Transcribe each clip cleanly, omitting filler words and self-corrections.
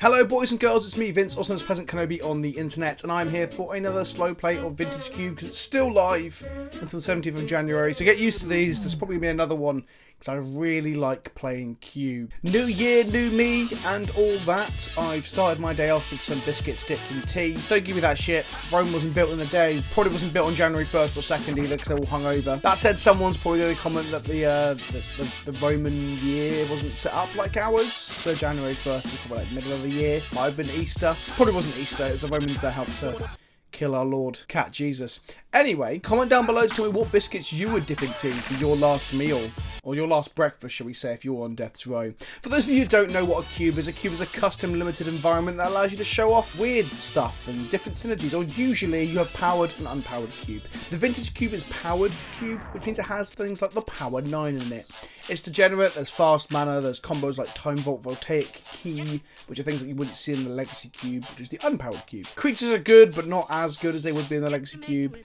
Hello boys and girls, it's me Vince, also known as PleasantKenobi on the internet, and I'm here for another slow play of Vintage Cube because it's still live until the 17th of January, so get used to these. There's probably going to be another one because I really like playing Cube. New year, new me, and all that. I've started my day off with some biscuits dipped in tea. Don't give me that shit. Rome wasn't built in a day. Probably wasn't built on January 1st or 2nd either because they're all hungover. That said, someone's probably going to comment that the Roman year wasn't set up like ours, so January 1st is probably like middle of the year. Might have been Easter. Probably wasn't Easter. It was the Romans that helped to kill our Lord, Cat Jesus. Anyway, comment down below to tell me what biscuits you were dipping tea for your last meal. Or your last breakfast, shall we say, if you're on death's row. For those of you who don't know what a cube is a custom limited environment that allows you to show off weird stuff and different synergies, or usually you have powered and unpowered cube. The vintage cube is powered cube, which means it has things like the power 9 in it. It's degenerate, there's fast mana, there's combos like time vault, voltaic key, which are things that you wouldn't see in the legacy cube, which is the unpowered cube. Creatures are good, but not as good as they would be in the legacy cube.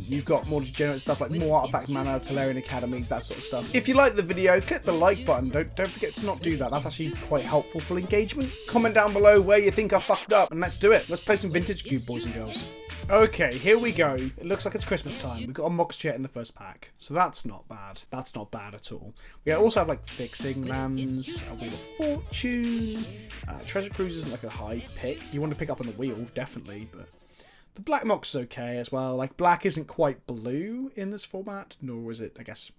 You've got more degenerate stuff like more artifact mana, Talarian academies, that sort of stuff. If you like the video, click the like button. Don't forget to not do that. That's actually quite helpful for engagement. Comment down below where you think I fucked up, and let's do it. Let's play some vintage cube, boys and girls. Okay, here we go. It looks like it's Christmas time. We've got a Mox Jet in the first pack, so that's not bad. That's not bad at all. We also have like fixing lands, a Wheel of Fortune. Treasure Cruise isn't like a high pick. You want to pick up on the wheel, definitely, but the black Mox is okay as well. Like, black isn't quite blue in this format, nor is it, I guess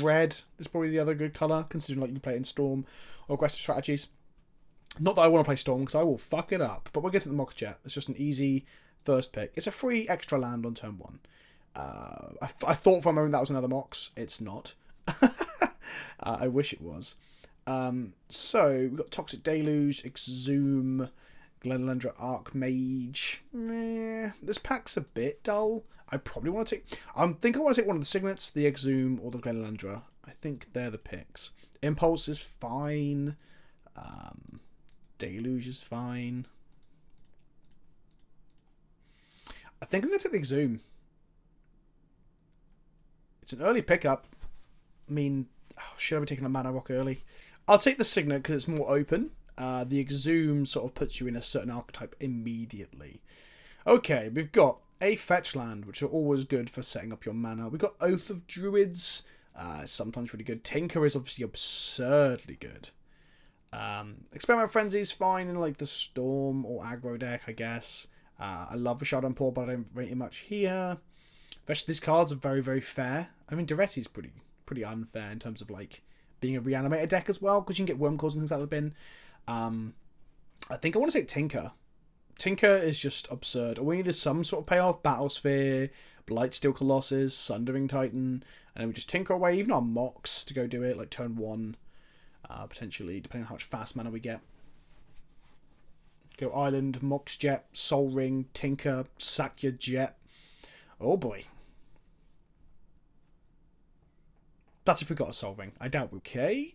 red is probably the other good colour, considering like you can play it in Storm or aggressive strategies. Not that I want to play Storm, because I will fuck it up, but we'll get to the Mox Jet. It's just an easy first pick. It's a free extra land on turn 1. I thought for a moment that was another Mox. It's not. I wish it was. So, we've got Toxic Deluge, Exhume, Glenlandra Archmage. This pack's a bit dull. I probably want to take... I think I want to take one of the Signets, the Exhume, or the Glenlandra. I think they're the picks. Impulse is fine. Deluge is fine. I think I'm going to take the Exhume. It's an early pickup. I mean, should I be taking a Mana Rock early? I'll take the Signet because it's more open. The Exhume sort of puts you in a certain archetype immediately. Okay, we've got a fetch land, which are always good for setting up your mana. We've got Oath of Druids, sometimes really good. Tinker is obviously absurdly good. Experiment Frenzy is fine in like the Storm or aggro deck, I guess. I love the Shadow Pour, but I don't rate it much here. The rest of these cards are very, very fair. I mean, Duretti is pretty unfair in terms of like being a reanimated deck as well, because you can get Worm Claws and things out of the bin. I think I want to take Tinker. Tinker is just absurd. All we need is some sort of payoff. Battlesphere, Blightsteel Colossus, Sundering Titan, and then we just tinker away, even our Mox to go do it, like turn 1, potentially, depending on how much fast mana we get. Go Island, Mox Jet, Soul Ring, Tinker, sack your Jet. Oh boy. That's if we've got a Soul Ring. I doubt we okay.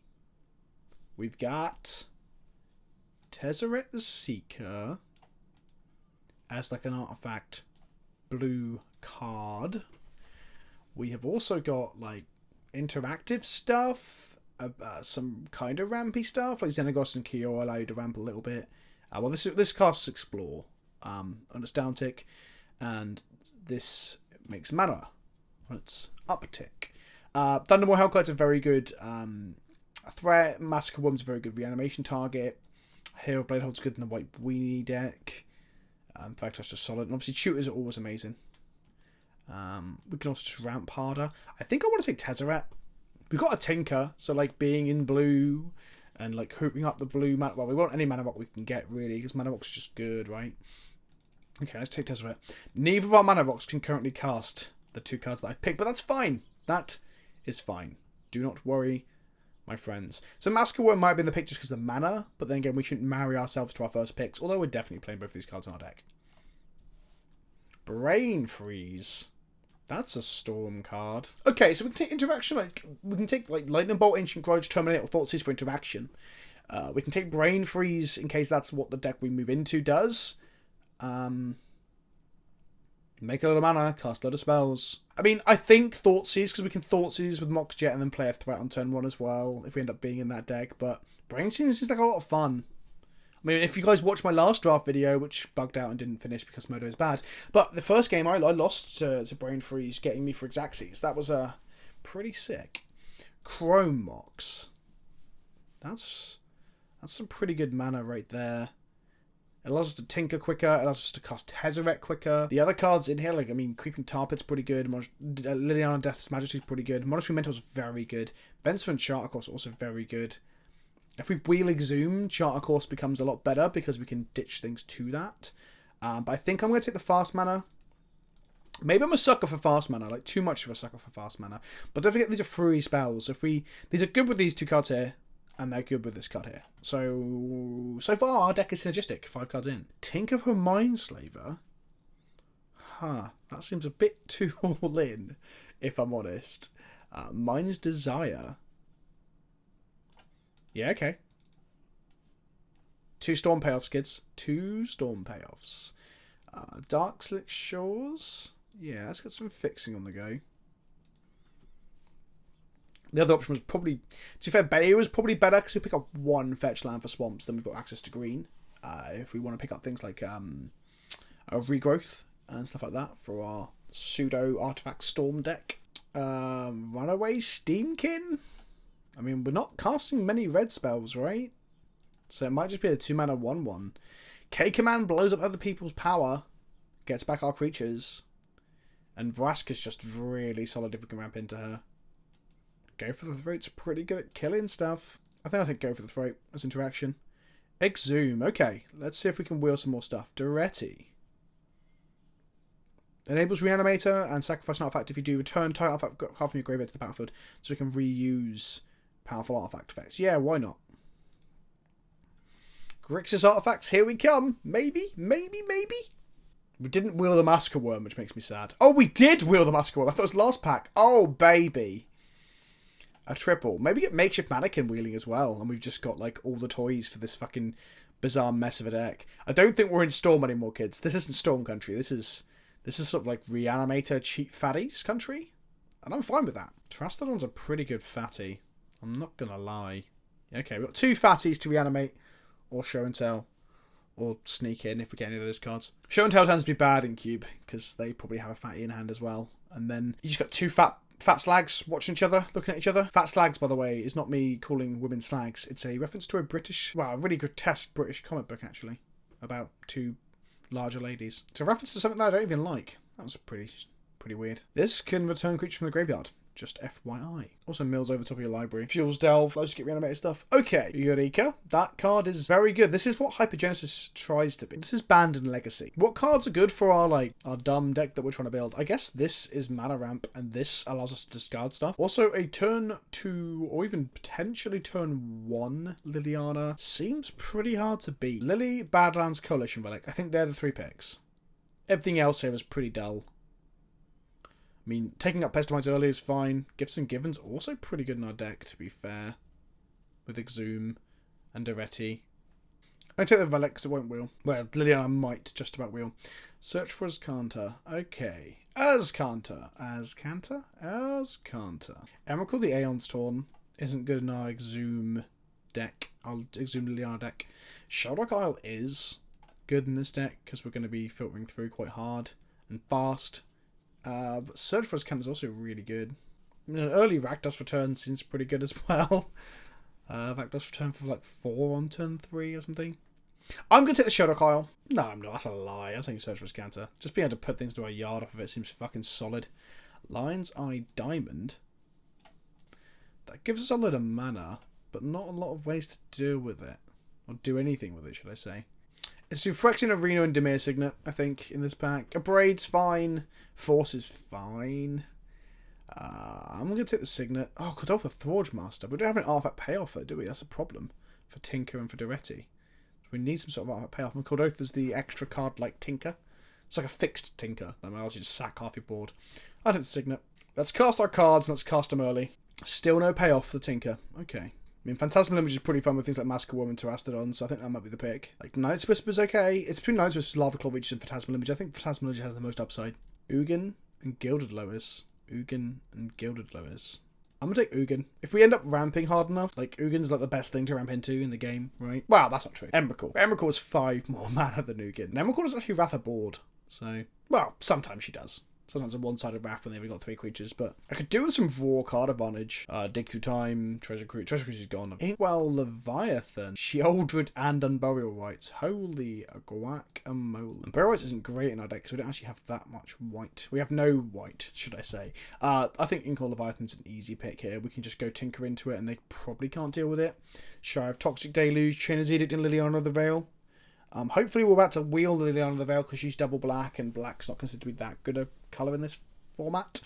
We've got Tezzeret the Seeker as like an artifact blue card. We have also got like interactive stuff, some kind of rampy stuff, like Xenagos and Kiora allow you to ramp a little bit. Well, this casts Explore on its down tick, and this makes mana on its uptick. Thundermaw Hellkite's a very good threat. Massacre Worm's a very good reanimation target. Hero Blade holds good in the White Weenie deck. In fact, that's just solid. And obviously, shooters are always amazing. We can also just ramp harder. I think I want to take Tezzeret. We've got a Tinker, so like being in blue and like hooping up the blue mana. Well, we want any mana rock we can get, really, because mana rock's just good, right? Okay, let's take Tezzeret. Neither of our mana rocks can currently cast the 2 cards that I've picked, but that's fine. That is fine. Do not worry, my friends. So Massacre Worm might have been the pick just because of the mana, but then again, we shouldn't marry ourselves to our first picks, although we're definitely playing both of these cards in our deck. Brain Freeze. That's a Storm card. Okay, so we can take interaction, like, we can take, like, Lightning Bolt, Ancient Grudge, Terminate, or Thoughtseize for interaction. We can take Brain Freeze in case that's what the deck we move into does. Make a lot of mana, cast a lot of spells. I mean, I think Thoughtseize, because we can Thoughtseize with Mox Jet and then play a threat on turn 1 as well, if we end up being in that deck. But Brain Seeds is like a lot of fun. I mean, if you guys watched my last draft video, which bugged out and didn't finish because Modo is bad, but the first game I lost to Brain Freeze, getting me for Xaxes. That was pretty sick. Chrome Mox. That's some pretty good mana right there. It allows us to tinker quicker. It allows us to cast Tezzeret quicker. The other cards in here, like, I mean, Creeping Tar Pit's pretty good. Liliana Death's Majesty's pretty good. Monitoring Mentor's very good. Venser and Charter Course also very good. If we wheel Exhume, Charter Course becomes a lot better because we can ditch things to that. But I think I'm going to take the fast mana. Maybe I'm a sucker for fast mana, like too much of a sucker for fast mana. But don't forget, these are free spells. These are good with these 2 cards here. And they're good with this card here. So far, our deck is synergistic. 5 cards in. Tinker for Mindslaver? Huh. That seems a bit too all in, if I'm honest. Mind's Desire. Yeah, okay. 2 Storm payoffs, kids. 2 Storm payoffs. Dark Slick Shores? Yeah, let's get some fixing on the go. The other option was probably, to be fair, Bay was probably better because we pick up 1 fetch land for swamps, then we've got access to green. If we want to pick up things like a regrowth and stuff like that for our pseudo artifact storm deck. Runaway Steamkin? I mean, we're not casting many red spells, right? So it might just be a 2 mana 1/1. K-Command blows up other people's power, gets back our creatures, and Vraska's just really solid if we can ramp into her. Go for the Throat's pretty good at killing stuff. I think I'll take Go for the Throat as interaction. Exhume. Okay, let's see if we can wheel some more stuff. Duretti. Enables Reanimator and sacrifice an artifact if you do return target artifact half from your graveyard to the battlefield, so we can reuse powerful artifact effects. Yeah, why not? Grixis artifacts, here we come. Maybe. We didn't wheel the Massacre Worm, which makes me sad. Oh, we did wheel the Massacre Worm. I thought it was last pack. Oh, baby. A triple. Maybe get Makeshift Mannequin wheeling as well, and we've just got like all the toys for this fucking bizarre mess of a deck. I don't think we're in Storm anymore, kids. This isn't Storm country. This is sort of like Reanimator cheap fatties country, and I'm fine with that. Terastodon's a pretty good fatty. I'm not gonna lie. Okay, we've got 2 fatties to reanimate, or Show and Tell, or Sneak In if we get any of those cards. Show and Tell tends to be bad in Cube because they probably have a fatty in hand as well, and then you just got 2 fat slags watching each other, looking at each other. Fat slags, by the way, is not me calling women slags. It's a reference to a a really grotesque British comic book, actually, about 2 larger ladies. It's a reference to something that I don't even like. That was pretty weird. This can return creatures from the graveyard. Just FYI. Also mills over top of your library. Fuels Delve. Let's get reanimated stuff. Okay. Eureka. That card is very good. This is what Hypergenesis tries to be. This is Banned and Legacy. What cards are good for our dumb deck that we're trying to build? I guess this is Mana Ramp, and this allows us to discard stuff. Also, a turn 2, or even potentially turn 1 Liliana seems pretty hard to beat. Lily, Badlands, Coalition Relic. I think they're the 3 picks. Everything else here is pretty dull. I mean, taking up Pestimize early is fine. Gifts and Givens also pretty good in our deck, to be fair. With Exhume and Duretti. I take the Relic because it won't wheel. Well, Liliana might just about wheel. Search for Azcanta. Okay. Azcanta. Emrakul the Aeon's Torn isn't good in our Exhume deck. I'll Exhume Liliana deck. Sheldock Isle is good in this deck because we're going to be filtering through quite hard and fast. But Search for Azcanta is also really good. I mean, an early Rakdos return seems pretty good as well. Rakdos return for 4 on turn 3 or something. I'm going to take the Sheldock Isle. No, I'm not. That's a lie. I'm taking Search for Azcanta. Just being able to put things to our yard off of it seems fucking solid. Lion's Eye Diamond. That gives us a lot of mana, but not a lot of ways to deal with it. Or do anything with it, should I say. It's Phyrexian Arena and Dimir Signet, I think, in this pack. Abrade's fine. Force is fine. I'm going to take the Signet. Oh, Godolphin Thorge Master. We don't have an artifact payoff though, do we? That's a problem for Tinker and for Duretti. So we need some sort of artifact payoff. And Godolphin's the extra card like Tinker. It's like a fixed Tinker that allows you to sack half your board. I take the Signet. Let's cast our cards and let's cast them early. Still no payoff for the Tinker. Okay. I mean, Phantasmal Image is pretty fun with things like Massacre Woman to Terastodon, so I think that might be the pick. Like, Knight's Whisper's okay. It's between Knight's Whisper's, Lava Claw Reaches, and Phantasmal Image. I think Phantasmal Image has the most upside. Ugin and Gilded Lotus. Ugin and Gilded Lotus. I'm gonna take Ugin. If we end up ramping hard enough, like, Ugin's like the best thing to ramp into in the game, right? Well, that's not true. Emrakul. Emrakul is 5 more mana than Ugin. And Emrakul is actually rather bored. So, well, sometimes she does. Sometimes a one-sided wrath when they've got 3 creatures, but I could do with some raw card advantage. Dig Through Time, Treasure Cruise. Treasure Cruise is gone. Inkwell Leviathan, Sheoldred, and Unburial Rites. Holy guacamole. Unburial Rites isn't great in our deck because we don't actually have that much white. We have no white, should I say. I think Inkwell Leviathan's an easy pick here. We can just go tinker into it and they probably can't deal with it. Shy of Toxic Deluge, Chainer's Edict, and Liliana of the Veil. Hopefully we're about to wheel Liliana of the Veil because she's double black and black's not considered to be that good a colour in this format.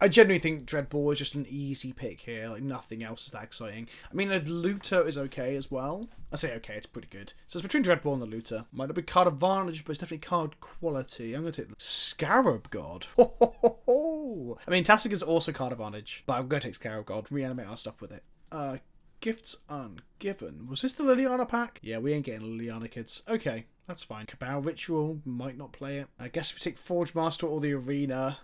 I genuinely think Dreadball is just an easy pick here. Like, nothing else is that exciting. I mean, a Looter is okay as well. I say okay, it's pretty good. So it's between Dreadball and the Looter. Might not be card advantage, but it's definitely card quality. I'm going to take the Scarab God. I mean, Tastic is also card advantage, but I'm going to take Scarab God, reanimate our stuff with it. Gifts Ungiven. Was this the Liliana pack? Yeah, we ain't getting Liliana, kids. Okay, that's fine. Cabal Ritual, might not play it. I guess we take Forge Master or the Arena.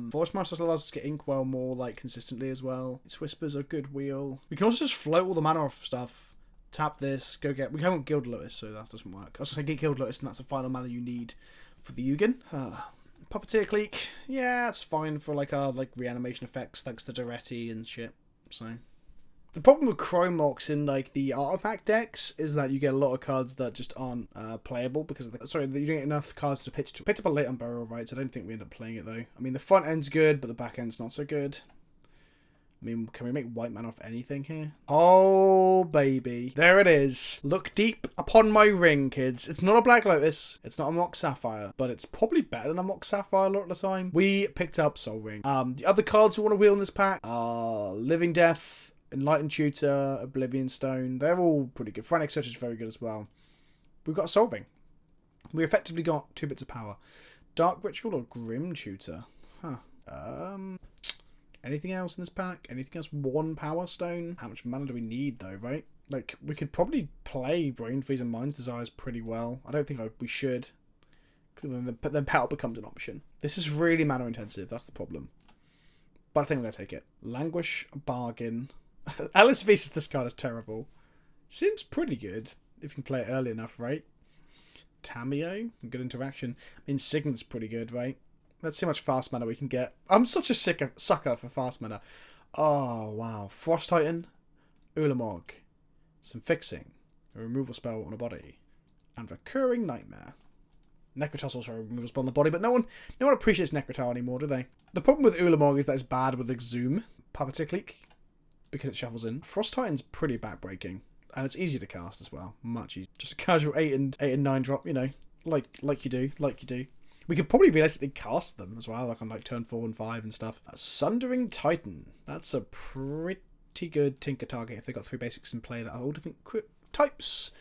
Forge Master allows us to get Inkwell more, like, consistently as well. Its Whispers are good wheel. We can also just float all the mana off stuff. Tap this, go get... We haven't Guild Lotus, so that doesn't work. I was going to get Guild Lotus, and that's the final mana you need for the Ugin. Puppeteer Clique. Yeah, it's fine for, like, our, like, reanimation effects, thanks to Duretti and shit. So... The problem with Chromox in, like, the artifact decks is that you get a lot of cards that just aren't playable because of the... Sorry, you don't get enough cards to pitch to. Picked up a late on Burial Rites. I don't think we end up playing it, though. I mean, the front end's good, but the back end's not so good. I mean, can we make white mana off anything here? Oh, baby. There it is. Look deep upon my ring, kids. It's not a Black Lotus. It's not a Mox Sapphire, but it's probably better than a Mox Sapphire a lot of the time. We picked up Sol Ring. The other cards we want to wheel in this pack are Living Death, Enlightened Tutor, Oblivion Stone. They're all pretty good. Frantic Search is very good as well. We've got a Sol Ring. We effectively got 2 bits of power. Dark Ritual or Grim Tutor? Huh. Anything else in this pack? Anything else? 1 Power Stone? How much mana do we need though, right? Like, we could probably play Brain Freeze and Mind's Desires pretty well. I don't think we should. But then Petal becomes an option. This is really mana intensive. That's the problem. But I think I'm going to take it. Languish, Bargain. Alice Vs. This card is terrible. Seems pretty good if you can play it early enough, right? Tameo, good interaction. I mean, Signet's pretty good, right? Let's see how much fast mana we can get. I'm such a sucker for fast mana. Oh, wow. Frost Titan, Ulamog, some fixing, a removal spell on a body, and Recurring Nightmare. Necrotal's also a removal spell on the body, but no one appreciates Necrotal anymore, do they? The problem with Ulamog is that it's bad with Exhume, Puppeteer Clique, because it shuffles in. Frost Titan's pretty backbreaking, and it's easy to cast as well. Much easier. Just a casual 8 and 9 drop, you know, like you do. We could probably realistically cast them as well, like on like turn 4 and 5 and stuff. Sundering Titan. That's a pretty good tinker target if they got 3 basics in play that are all different types.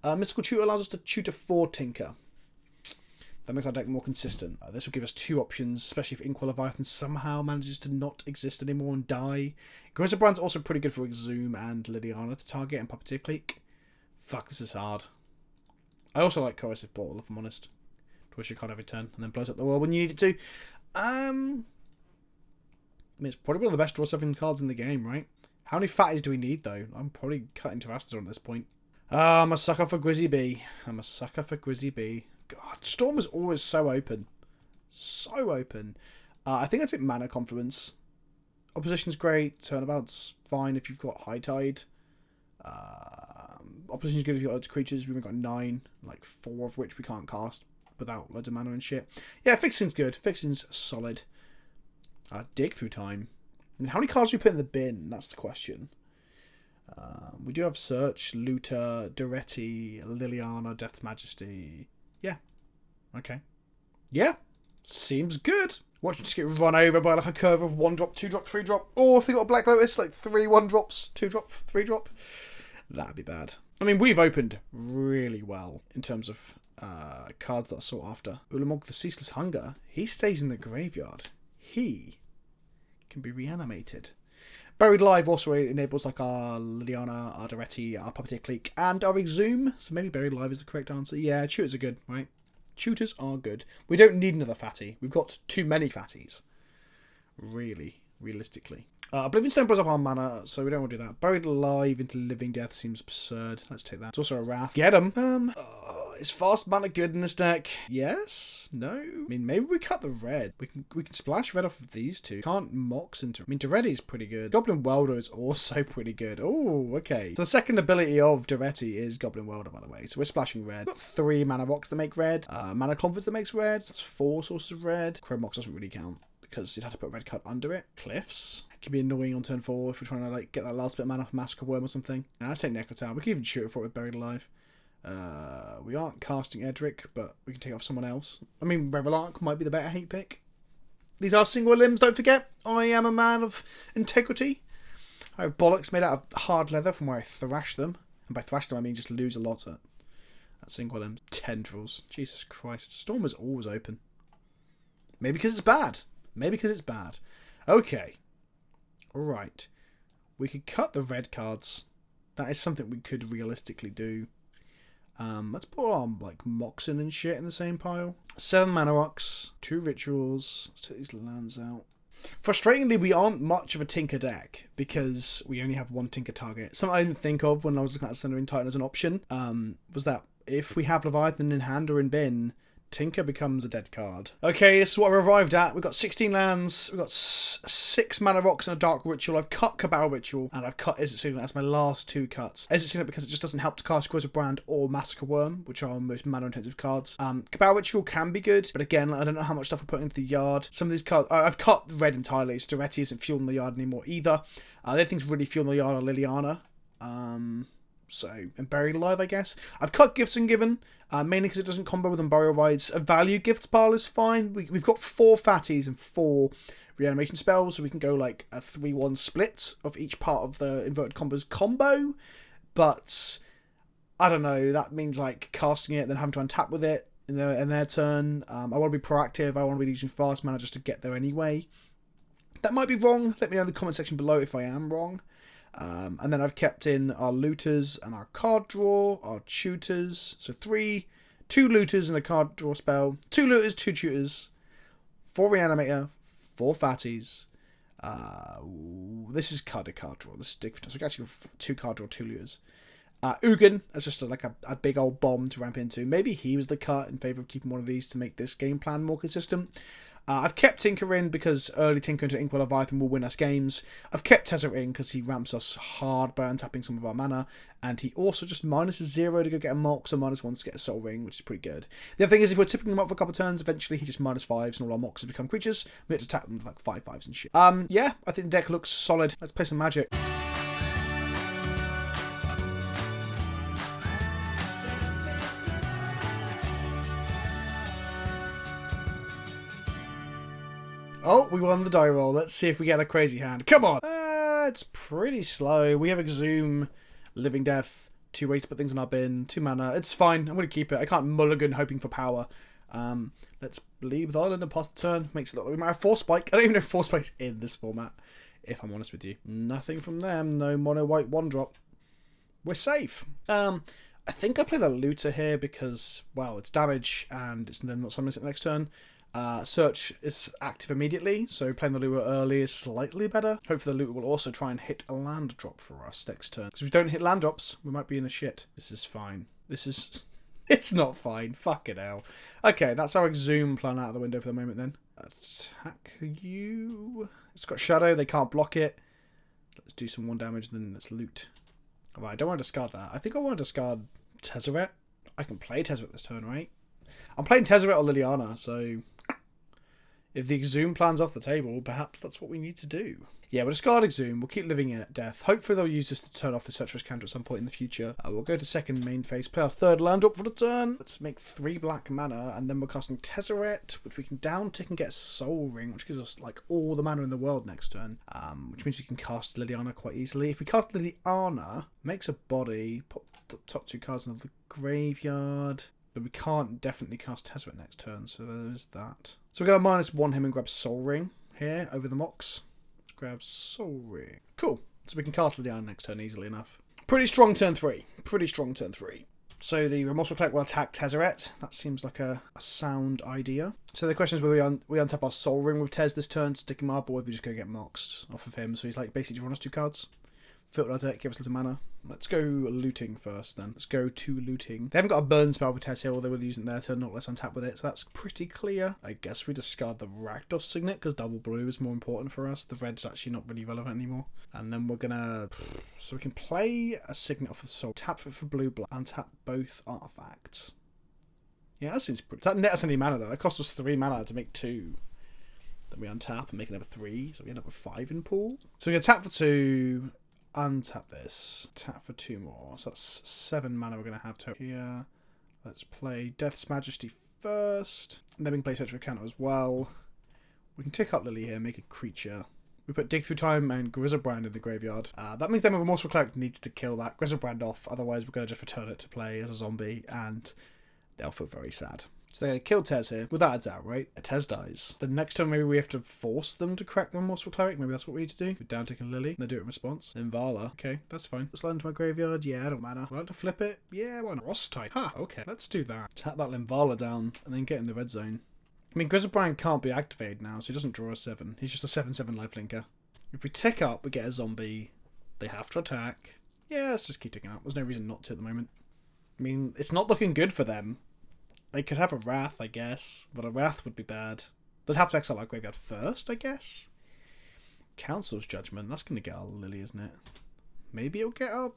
Mystical Tutor allows us to tutor 4 tinker. That makes our deck more consistent. This will give us 2 options, especially if Inkwell Leviathan somehow manages to not exist anymore and die. Grizzlebrand's also pretty good for Exhume and Liliana to target and Puppeteer Clique. Fuck, this is hard. I also like Coercive Portal, if I'm honest. Twist your card every turn and then blows up the world when you need it to. I mean, it's probably one of the best draw 7 cards in the game, right? How many fatties do we need, though? I'm probably cutting to Astrodon at this point. I'm a sucker for Grizzy B. God, Storm is always so open. So open. I think I take Mana Confluence. Opposition's great. Turnabout's fine if you've got High Tide. Opposition's good if you've got loads of creatures. We've got 9, like 4 of which we can't cast without loads of mana and shit. Yeah, Fixing's good. Fixing's solid. Dig Through Time. And how many cards do we put in the bin? That's the question. We do have Search, Looter, Duretti, Liliana, Death's Majesty. Yeah. Okay. Yeah. Seems good. Watch me just get run over by like a curve of 1 drop, 2 drop, 3 drop. Or if they got a Black Lotus, like 3 1 drops, 2 drop, 3 drop. That'd be bad. I mean, we've opened really well in terms of cards that are sought after. Ulamog the Ceaseless Hunger. He stays in the graveyard. He can be reanimated. Buried Live also enables like our Liliana, our Duretti, our Puppeteer Clique, and our Exhume. So maybe Buried Live is the correct answer. Yeah, shooters are good, right? Tutors are good. We don't need another fatty. We've got too many fatties. Really, realistically. Oblivion Stone blows up our mana, so we don't want to do that. Buried Alive into Living Death seems absurd. Let's take that. It's also a Wrath. Get him. Is fast mana good in this deck? Yes? No? I mean, maybe we cut the red. We can splash red off of these two. Can't Mox into... I mean, Duretti is pretty good. Goblin Welder is also pretty good. Oh, okay. So the second ability of Duretti is Goblin Welder, by the way. So we're splashing red. We've got 3 mana rocks that make red. Mana Conference that makes red. That's 4 sources of red. Chrome Mox doesn't really count, because you'd have to put a red card under it. Cliffs. It can be annoying on turn 4 if we're trying to like get that last bit of mana off Massacre Worm or something. Now, let's take Necrotown. We can even shoot it for it with Buried Alive. We aren't casting Edric, but we can take off someone else. I mean, Revelark might be the better hate pick. These are single limbs, don't forget. I am a man of integrity. I have bollocks made out of hard leather from where I thrash them. And by thrash them, I mean just lose a lot at single limbs. Tendrils. Jesus Christ. Storm is always open. Maybe because it's bad. Maybe because it's bad. Okay. Alright. We could cut the red cards. That is something we could realistically do. Let's put on like Moxen and shit in the same pile. 7 mana rocks, 2 rituals. Let's take these lands out. Frustratingly, we aren't much of a Tinker deck because we only have 1 Tinker target. Something I didn't think of when I was looking at Slendering Titan as an option was that if we have Leviathan in hand or in bin, Tinker becomes a dead card. Okay, this is what I've arrived at. We've got 16 lands. We've got 6 mana rocks and a dark ritual. I've cut Cabal Ritual and I've cut Izzet Signet. That's my last 2 cuts. Izzet Signet because it just doesn't help to cast Corrosive Brand or Massacre Worm, which are our most mana intensive cards. Cabal Ritual can be good, but again, I don't know how much stuff we're putting into the yard. Some of these cards, I've cut red entirely. So Duretti isn't fueling the yard anymore either. The other things really fueling the yard are Liliana. And Buried Alive, I guess. I've cut Gifts and Given, mainly because it doesn't combo with Burial Rides. A value gifts pile is fine. We've got 4 fatties and 4 reanimation spells, so we can go like a 3-1 split of each part of the inverted combos combo. But I don't know, that means like casting it, then having to untap with it in their turn. I want to be proactive. I want to be using fast mana just to get there anyway. That might be wrong. Let me know in the comment section below if I am wrong. And then I've kept in our looters and our card draw, our tutors. So 2 looters and a card draw spell. 2 looters, 2 tutors, 4 reanimator, 4 fatties. This is card draw. This is different. So we actually got 2 card draw, 2 looters. Ugin as just like a big old bomb to ramp into. Maybe he was the cut in favour of keeping one of these to make this game plan more consistent. I've kept Tinker in because early Tinker into Inkwell Leviathan will win us games. I've kept Tezzeret in because he ramps us hard by untapping some of our mana. And he also just minuses 0 to go get a Mox and -1 to get a Soul Ring, which is pretty good. The other thing is if we're tipping him up for a couple of turns, eventually he just -5s and all our Moxes become creatures. We have to attack them with like 5/5s and shit. Yeah, I think the deck looks solid. Let's play some Magic. Oh, we won the die roll. Let's see if we get a crazy hand. Come on! It's pretty slow. We have Exhume, Living Death, 2 ways to put things in our bin, 2 mana. It's fine. I'm going to keep it. I can't mulligan hoping for power. Let's leave the island and pass the turn. Makes it look like we might have Force Spike. I don't even know if Force Spike's in this format, if I'm honest with you. Nothing from them. No mono white 1-drop. We're safe. I think I play the Looter here because, well, it's damage and it's then not summoning it next turn. Search is active immediately, so playing the Looter early is slightly better. Hopefully the Looter will also try and hit a land drop for us next turn. Because if we don't hit land drops, we might be in the shit. This is fine. This is... It's not fine. Fuck it hell. Okay, that's our Exhume plan out of the window for the moment then. Attack you. It's got Shadow, they can't block it. Let's do some 1 damage and then let's loot. Alright, I don't want to discard that. I think I want to discard Tezzeret. I can play Tezzeret this turn, right? I'm playing Tezzeret or Liliana, so... If the Exhume plan's off the table, perhaps that's what we need to do. Yeah, we'll discard Exhume. We'll keep living at death. Hopefully they'll use this to turn off the Search Risk counter at some point in the future. We'll go to second main phase, play our 3rd land up for the turn. Let's make 3 black mana, and then we're casting Tezzeret, which we can down tick and get a Soul Ring, which gives us like all the mana in the world next turn. Which means we can cast Liliana quite easily. If we cast Liliana, makes a body, pop the top 2 cards into the graveyard. But we can't definitely cast Tezzeret next turn, so there's that. So we're going to -1 him and grab Soul Ring here over the Mox. Let's grab Soul Ring. Cool. So we can cast Liliana next turn easily enough. Pretty strong turn 3. Pretty strong turn 3. So the Remorseful Cleric will attack Tezzeret. That seems like a sound idea. So the question is whether we untap our Soul Ring with Tez this turn to stick him up, or whether we just go get Mox off of him. So he's like basically drawn us 2 cards. Filter our deck, give us a little mana. Let's go looting first then. Let's go to looting. They haven't got a burn spell with Tez here, or they will use it there to not let us untap with it, so that's pretty clear. I guess we discard the Rakdos Signet, because double blue is more important for us. The red's actually not really relevant anymore. And then we're gonna... So we can play a Signet off of the Soul, tap it for blue, black, and tap both artifacts. Yeah, that seems pretty... That net us any mana though. That costs us 3 mana to make 2. Then we untap and make another 3, so we end up with 5 in pool. So we're gonna tap for 2... Untap this. Tap for 2 more. So that's 7 mana we're going to have to here. Let's play Death's Majesty first. And then we can play Search for a Counter as well. We can tick up Lily here, make a creature. We put Dig Through Time and Grizzlebrand in the graveyard. That means then Remorseful Cleric needs to kill that Grizzlebrand off. Otherwise we're going to just return it to play as a zombie and they'll feel very sad. So they're going to kill Tez here, without a doubt, right? Tez dies. The next time maybe we have to force them to crack the Remorseful Cleric. Maybe that's what we need to do. We're down taking Lily. They do it in response. Then Vala. Okay, that's fine. Let's land into my graveyard. Yeah, don't matter. Would I like to flip it? Yeah, why not? Frostite. Ha, okay. Let's do that. Tap that Limvala down and then get in the red zone. I mean, Grizzlebrand can't be activated now, so he doesn't draw a 7. He's just a 7/7 lifelinker. If we tick up, we get a zombie. They have to attack. Yeah, let's just keep ticking up. There's no reason not to at the moment. I mean, it's not looking good for them. They could have a Wrath, I guess, but a Wrath would be bad. They'd have to exile our graveyard first, I guess. Council's Judgment, that's going to get our Lily, isn't it? Maybe it'll get our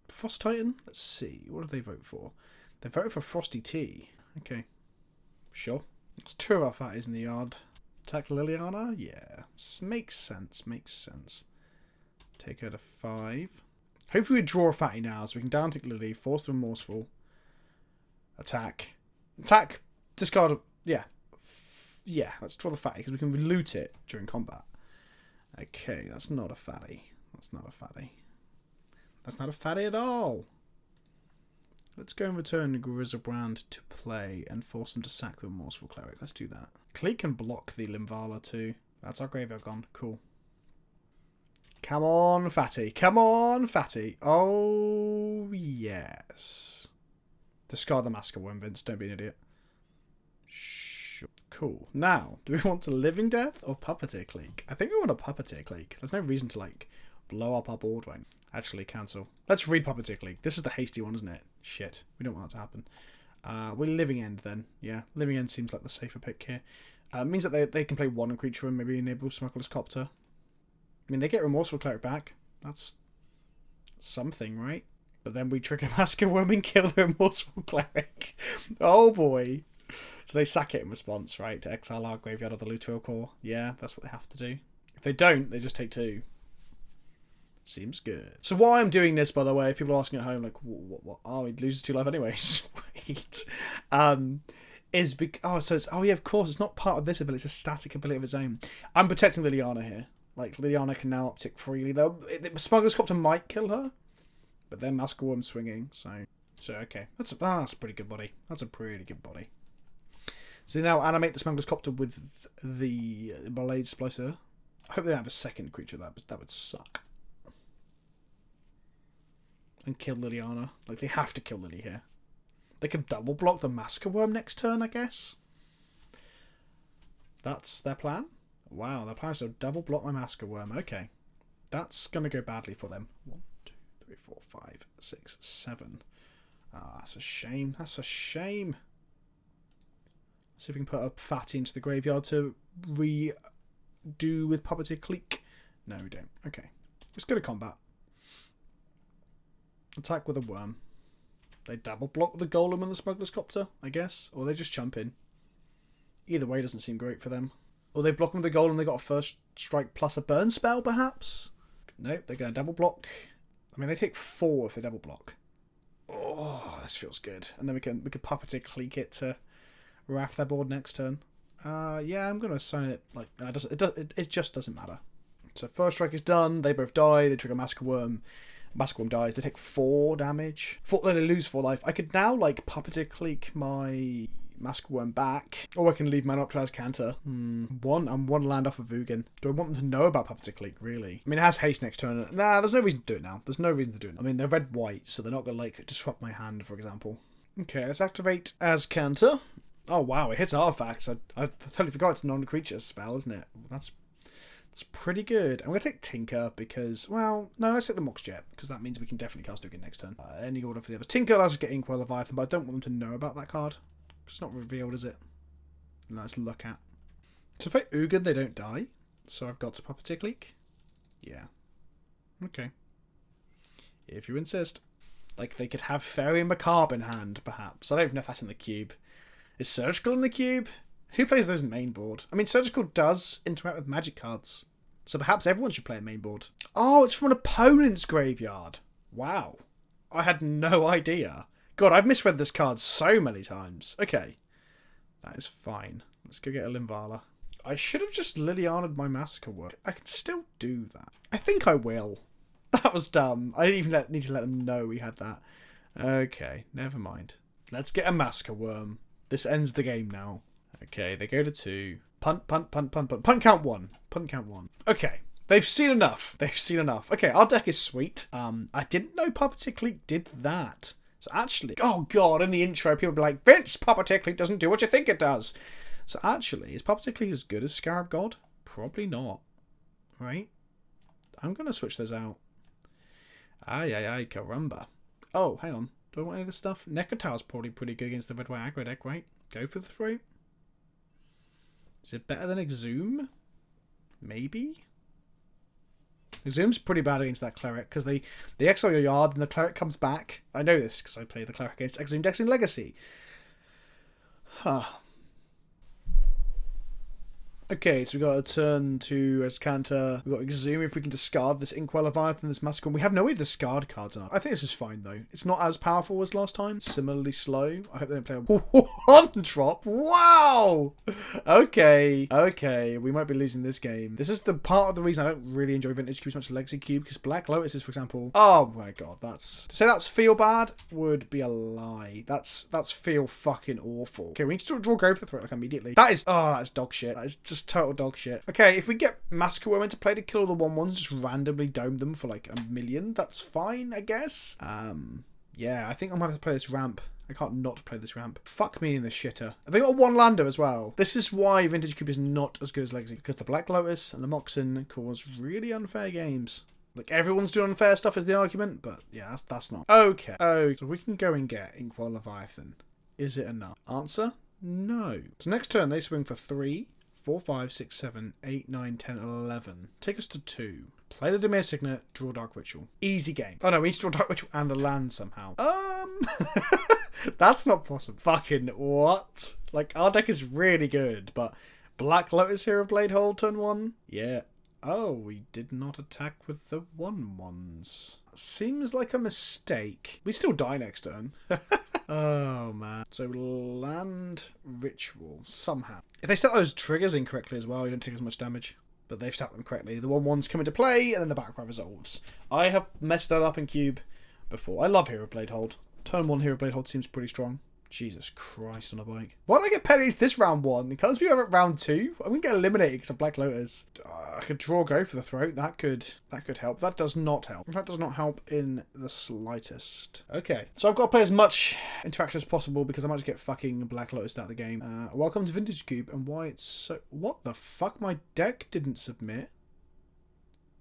Frost Titan? Let's see, what did they vote for? They voted for Frosty Tea. Okay, sure. There's 2 of our fatties in the yard. Attack Liliana? Yeah, makes sense, makes sense. Take her to 5. Hopefully we draw a fatty now, so we can down tick Lily, force the Remorseful. Attack. Attack, discard, yeah. Yeah, let's draw the fatty, because we can loot it during combat. Okay, that's not a fatty. That's not a fatty. That's not a fatty at all. Let's go and return Grizzlebrand to play and force them to sack the Remorseful Cleric. Let's do that. Clee can block the Limvala too. That's our graveyard gone. Cool. Come on, fatty. Come on, fatty. Oh, yes. Discard the Massacre Worm, Vince. Don't be an idiot. Sure. Cool. Now, do we want a Living Death or Puppeteer Clique? I think we want a Puppeteer Clique. There's no reason to, like, blow up our board right now. Actually, cancel. Let's read Puppeteer Clique. This is the hasty one, isn't it? Shit. We don't want that to happen. We're Living End, then. Yeah, Living End seems like the safer pick here. It means that they can play 1 creature and maybe enable Smuggler's Copter. I mean, they get Remorseful Cleric back. That's something, right? But then we trigger Massacre Worm and kill the Remorseful Cleric. Oh boy. So they sack it in response, right? To exile our graveyard of the Luteal Core. Yeah, that's what they have to do. If they don't, they just take 2. Seems good. So why I'm doing this, by the way, if people are asking at home, like, what? Oh, he loses 2 life anyway. Sweet. Is because... Oh, so it's... Oh, yeah, of course. It's not part of this ability. It's a static ability of its own. I'm protecting Liliana here. Like, Liliana can now uptick freely. Though Smuggler's Copter might kill her. But then Massacre Worm swinging, so okay. That's a pretty good body. That's a pretty good body. So now animate the Smuggler's Copter with the Blade Splicer. I hope they don't have a second creature that would suck. And kill Liliana. Like, they have to kill Lily here. They could double block the Massacre Worm next turn, I guess. That's their plan? Wow, their plan is to double block my Massacre Worm. Okay. That's going to go badly for them. 1, 2, 3, 4, 5, 6, 7. Ah, that's a shame. That's a shame. Let's see if we can put a fatty into the graveyard to redo with Puppeteer Clique. No, we don't. Okay. Let's go to combat. Attack with a worm. They double block the Golem and the Smuggler's Copter, I guess. Or they just jump in. Either way doesn't seem great for them. Or they block them with the Golem and they got a first strike plus a burn spell, perhaps? Nope, they're going to double block. I mean, they take 4 if they double block. Oh, this feels good. And then we can Puppeteer Clique it to Wrath their board next turn. Yeah, I'm going to assign it like... It just doesn't matter. So first strike is done. They both die. They trigger Massacre Worm. Massacre Worm dies. They take 4 damage. They lose 4 life. I could now, like, Puppeteer Clique my Mask Worm back. Or I can leave mana up to Azcanta. And one land off of Vugan. Do I want them to know about Puppet Clique, really? I mean, it has haste next turn. Nah, there's no reason to do it now. There's no reason to do it. I mean, they're red-white, so they're not going to, like, disrupt my hand, for example. Okay, let's activate Azcanta. Oh, wow, it hits artifacts. I totally forgot it's a non-creature spell, isn't it? That's pretty good. I'm going to take Tinker because, well, no, let's take the Mox Jet because that means we can definitely cast Dugan next turn. Any order for the others. Tinker allows us to get Inkwell Leviathan, but I don't want them to know about that card. It's not revealed, is it? No, let's look at. So if I Ugin, they don't die. So I've got to Puppet Clique. Yeah. Okay. If you insist. Like, they could have Fairy and Macabre in hand, perhaps. I don't even know if that's in the cube. Is Surgical in the cube? Who plays those in main board? I mean, Surgical does interact with magic cards. So perhaps everyone should play a main board. Oh, it's from an opponent's graveyard. Wow. I had no idea. God, I've misread this card so many times. Okay. That is fine. Let's go get a Limvala. I should have just Liliana'd my Massacre Worm. I can still do that. I think I will. That was dumb. I didn't even need to let them know we had that. Okay, never mind. Let's get a Massacre Worm. This ends the game now. Okay, they go to 2. Punt, punt, punt, punt, punt. Punt count 1. Punt count 1. Okay. They've seen enough. They've seen enough. Okay, our deck is sweet. I didn't know Puppeteer Clique did that. So actually, oh god, in the intro, people be like, Vince, Puppeteer Clique doesn't do what you think it does. So actually, is Puppeteer Clique as good as Scarab God? Probably not. Right? I'm going to switch those out. Ay, caramba. Oh, hang on. Do I want any of this stuff? Nekotar's probably pretty good against the red-white aggro deck, right? Go for the throat. Is it better than Exhume? Maybe? Exhume's pretty bad against that cleric because they exile your yard and the cleric comes back. I know this because I played the cleric against Exhume decks in Legacy. Huh. Okay, so we've got a turn to Azcanta. We've got Exhume if we can discard this Inkwell Leviathan, this Massacre. We have no way to discard cards on it. I think this is fine, though. It's not as powerful as last time. Similarly slow. I hope they don't play a one-drop. Wow! Okay. We might be losing this game. This is the part of the reason I don't really enjoy Vintage Cube as much as Legacy Cube, because Black Lotus is, for example... Oh, my God. To say that's feel bad would be a lie. That's feel fucking awful. Okay, we need to draw Go for the throat, like, immediately. That's dog shit. That is just total dog shit. Okay, if we get Massacre Worm into play to kill all the 1/1s, just randomly dome them for like 1,000,000, that's fine, I guess. Yeah, I think I'm gonna have to play this ramp. I can't not play this ramp. Fuck me in the shitter. They got a 1-lander as well. This is why Vintage Cube is not as good as Legacy, because the Black Lotus and the Moxen cause really unfair games. Like, everyone's doing unfair stuff is the argument, but yeah, that's not. Okay. Oh, so we can go and get Inkwell Leviathan. Is it enough? Answer? No. So next turn, they swing for 3, 4, 5, 6, 7, 8, 9, 10, 11. Take us to 2. Play the Dimir Signet, draw Dark Ritual. Easy game. Oh no, we need to draw Dark Ritual and a land somehow. That's not possible. Fucking what? Like, our deck is really good, but Black Lotus Hero Blade Hold turn 1? Yeah. Oh, we did not attack with the 1/1s. Seems like a mistake. We still die next turn. Oh, man. So, land ritual, somehow. If they set those triggers incorrectly as well, you don't take as much damage. But they've set them correctly. The 1/1s come into play, and then the background resolves. I have messed that up in Cube before. I love Hero Blade Hold. Turn 1 Hero Blade Hold seems pretty strong. Jesus Christ on a bike. Why did I get pennies this round 1? Can't this be over at round 2? I'm going to get eliminated because of Black Lotus. I could draw Go for the throat. That could help. That does not help. That does not help in the slightest. Okay. So I've got to play as much interaction as possible because I might just get fucking Black Lotus out of the game. Welcome to Vintage Cube and why it's so... What the fuck? My deck didn't submit.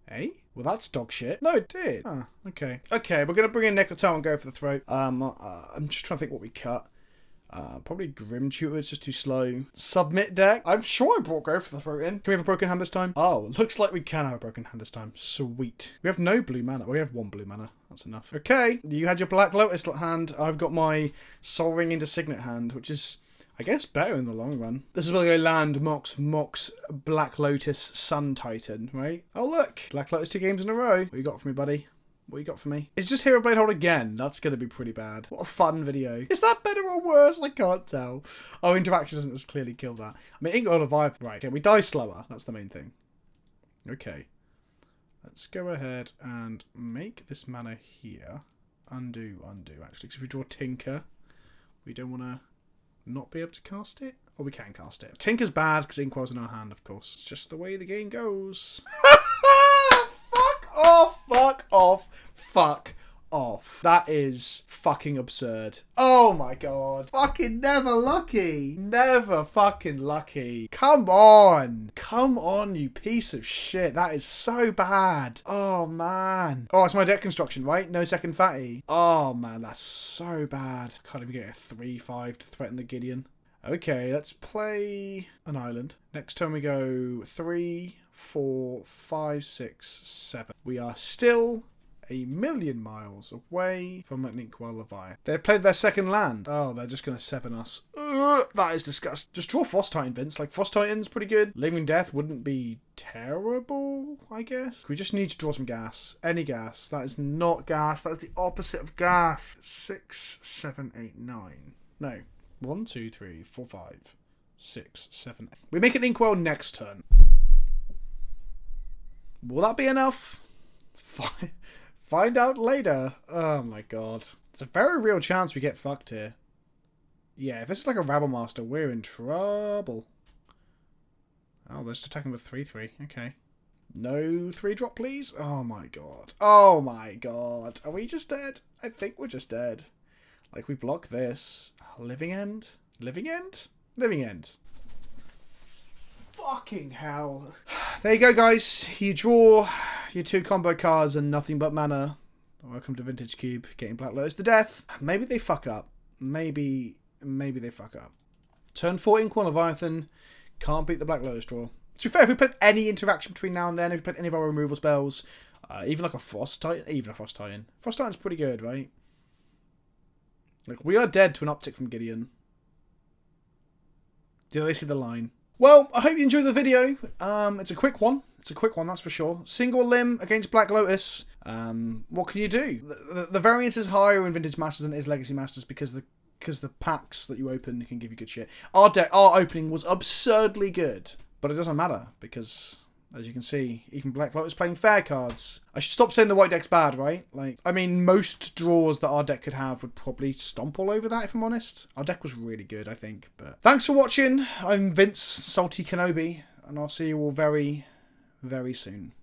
Eh? Well, that's dog shit. No, it did. Oh, okay. Okay, we're going to bring in Nekotar and Go for the throat. I'm just trying to think what we cut. Probably Grim Tutor, it's just too slow. Submit deck. I'm sure I brought Go for the throat in. Can we have a broken hand this time? Oh, it looks like we can have a broken hand this time. Sweet. We have no blue mana. We have 1 blue mana. That's enough. Okay, you had your Black Lotus hand. I've got my Soul Ring into Signet hand, which is, I guess, better in the long run. This is where they go land, Mox, Black Lotus, Sun Titan, right? Oh, look. Black Lotus 2 games in a row. What you got for me, buddy? What you got for me? It's just Hero Blade Hold again. That's going to be pretty bad. What a fun video. Is that better or worse? I can't tell. Oh, interaction doesn't just clearly kill that. I mean, Inkwell Leviathan. Right, okay, we die slower. That's the main thing. Okay. Let's go ahead and make this mana here. Undo, actually. Because if we draw Tinker, we don't want to not be able to cast it? Or we can cast it. Tinker's bad because Inkwell's in our hand, of course. It's just the way the game goes. Fuck off, fuck off, fuck off. That is fucking absurd. Oh my god. Fucking never lucky. Never fucking lucky. Come on. Come on, you piece of shit. That is so bad. Oh man. Oh, it's my deck construction, right? No second fatty. Oh man, that's so bad. Can't even get a 3-5 to threaten the Gideon. Okay, let's play an island. Next turn we go 3, 4, 5, 6, 7. We are still a million miles away from an Inkwell Leviathan. They've played their second land. Oh, they're just going to 7 us. That is disgusting. Just draw Frost Titan, Vince. Like, Frost Titan's pretty good. Living Death wouldn't be terrible, I guess. We just need to draw some gas. Any gas. That is not gas. That is the opposite of gas. 6, 7, 8, 9. No. 1, 2, 3, 4, 5, 6, 7, 8. We make an Inkwell next turn. Will that be enough? Find out later. Oh my god. It's a very real chance we get fucked here. Yeah, if this is like a Rabble Master, we're in trouble. Oh, they're just attacking with 3-3. Okay. No 3-drop, please. Oh my god. Oh my god. Are we just dead? I think we're just dead. Like, we block this. Living End? Living End? Living End. Fucking hell. There you go, guys. You draw your 2 combo cards and nothing but mana. Welcome to Vintage Cube. Getting Black Lotus to death. Maybe they fuck up. Maybe they fuck up. Turn 4 Inkwell Leviathan. Can't beat the Black Lotus draw. To be fair, if we put any interaction between now and then, if we put any of our removal spells, even like a Frost Titan, even a Frost Titan. Frost Titan's pretty good, right? Like, we are dead to an uptick from Gideon. Did they see the line? Well, I hope you enjoyed the video. It's a quick one. It's a quick one, that's for sure. Single limb against Black Lotus. What can you do? The variance is higher in Vintage Masters than it is Legacy Masters because the packs that you open can give you good shit. Our opening was absurdly good, but it doesn't matter because, as you can see, even Black Lotus playing fair cards. I should stop saying the white deck's bad, right? Like, I mean, most draws that our deck could have would probably stomp all over that, if I'm honest. Our deck was really good, I think. But thanks for watching. I'm Vince, Salty Kenobi, and I'll see you all very, very soon.